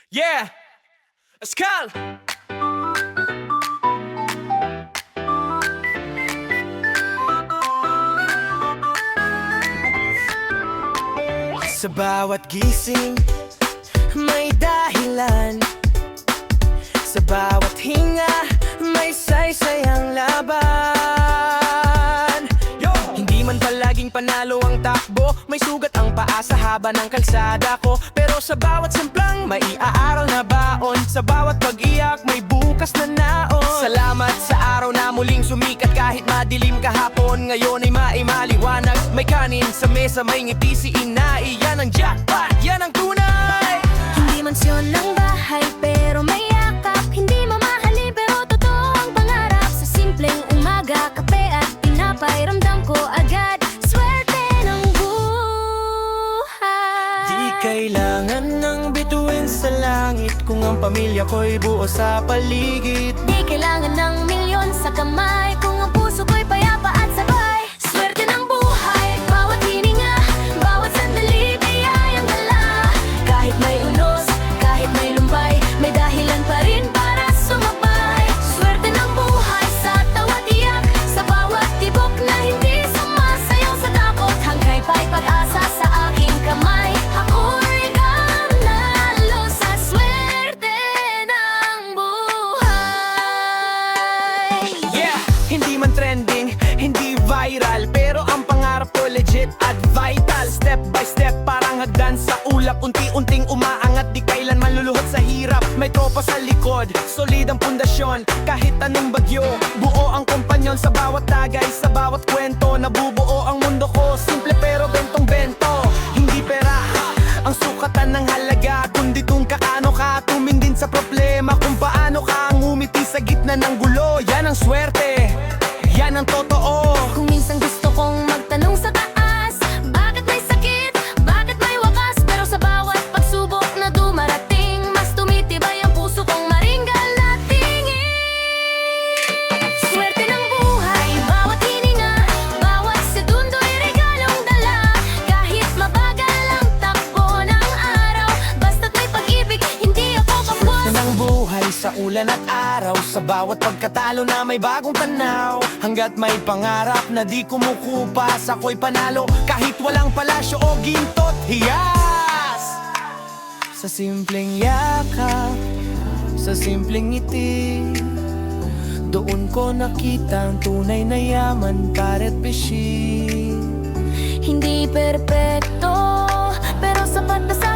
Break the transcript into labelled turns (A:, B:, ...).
A: Yeah, Ascal! Sa bawat gising, may dahilan. Sa bawat hinga, may saysayang laban. Hindi man palaging panalo ang takbo, may sugat ang paa sa haba ng kalsada ko. Pero sa bawat simplang, may iaaral na baon. Sa bawat pag-iyak, may bukas na naon. Salamat sa araw na muling sumikat kahit madilim kahapon. Ngayon ay maimaliwanag, may kanin sa mesa, may ngiti si inay. Yan ang jackpot, yan ang tunay.
B: Hindi mansyon ng bahay pero may yakap. Hindi mamahalin pero totoo ang pangarap. Sa simpleng umaga, kape at tinapay, ramdam ko agad swerte ng buhay.
A: Di kailangan ng bituin sa langit kung ang pamilya ko'y buo sa paligid.
B: Di kailangan ng milyon sa kamay kung ang puso ko'y payapa at sabay. Swerte ng buhay, bawat hininga, bawat sandali, biyayang dala. Kahit may unos, kahit may lumbay, may dahilan pa rin para sumabay. Swerte ng buhay sa tawa tiyak, sa bawat tibok na hindi sumasayaw sa takot. Hanggang pa'y pag-asa sa aking kamay. Ako'y nanalo sa swerte ng buhay.
A: Yeah! Hindi man trending, hindi viral, pero ang pangarap ko legit at vital. Step by step parang hagdan sa ulap, unti-unting umaangat, di kailan maluluhod sa hirap. May tropa sa likod, solid ang pundasyon, kahit anong bagyo. Buo ang kompanyon sa bawat tagay, sa bawat kwento. Nabubuo ang mundo ko, simple pero bentong-bento. Hindi pera ang sukatan ng halaga, kundi kung kaano ka tumindin sa problema, kung paano ka ngumiti sa gitna ng gulo. Yan ang swerte, yan ang totoo.
B: Kung minsan gusto kong magtanong sa taas, bakit may sakit, bakit may wakas? Pero sa bawat pagsubok na dumarating, mas tumitibay ang puso kong maringgal na tingin. Swerte ng buhay, bawat hininga, bawat segundo'y regalong dala. Kahit mabagal ang takbo ng araw, basta't may pag-ibig, hindi ako kapos.
A: Ng buhay sa ulan at araw, sa bawat pagkatalo na may bagong tanaw. Hanggat may pangarap na di kumukupas, ako'y panalo kahit walang palasyo o ginto't hiyas. Sa simpleng yakap, sa simpleng ngiti, doon ko nakita ang tunay na yaman, paret pishi.
B: Hindi perpekto, pero sapat na sa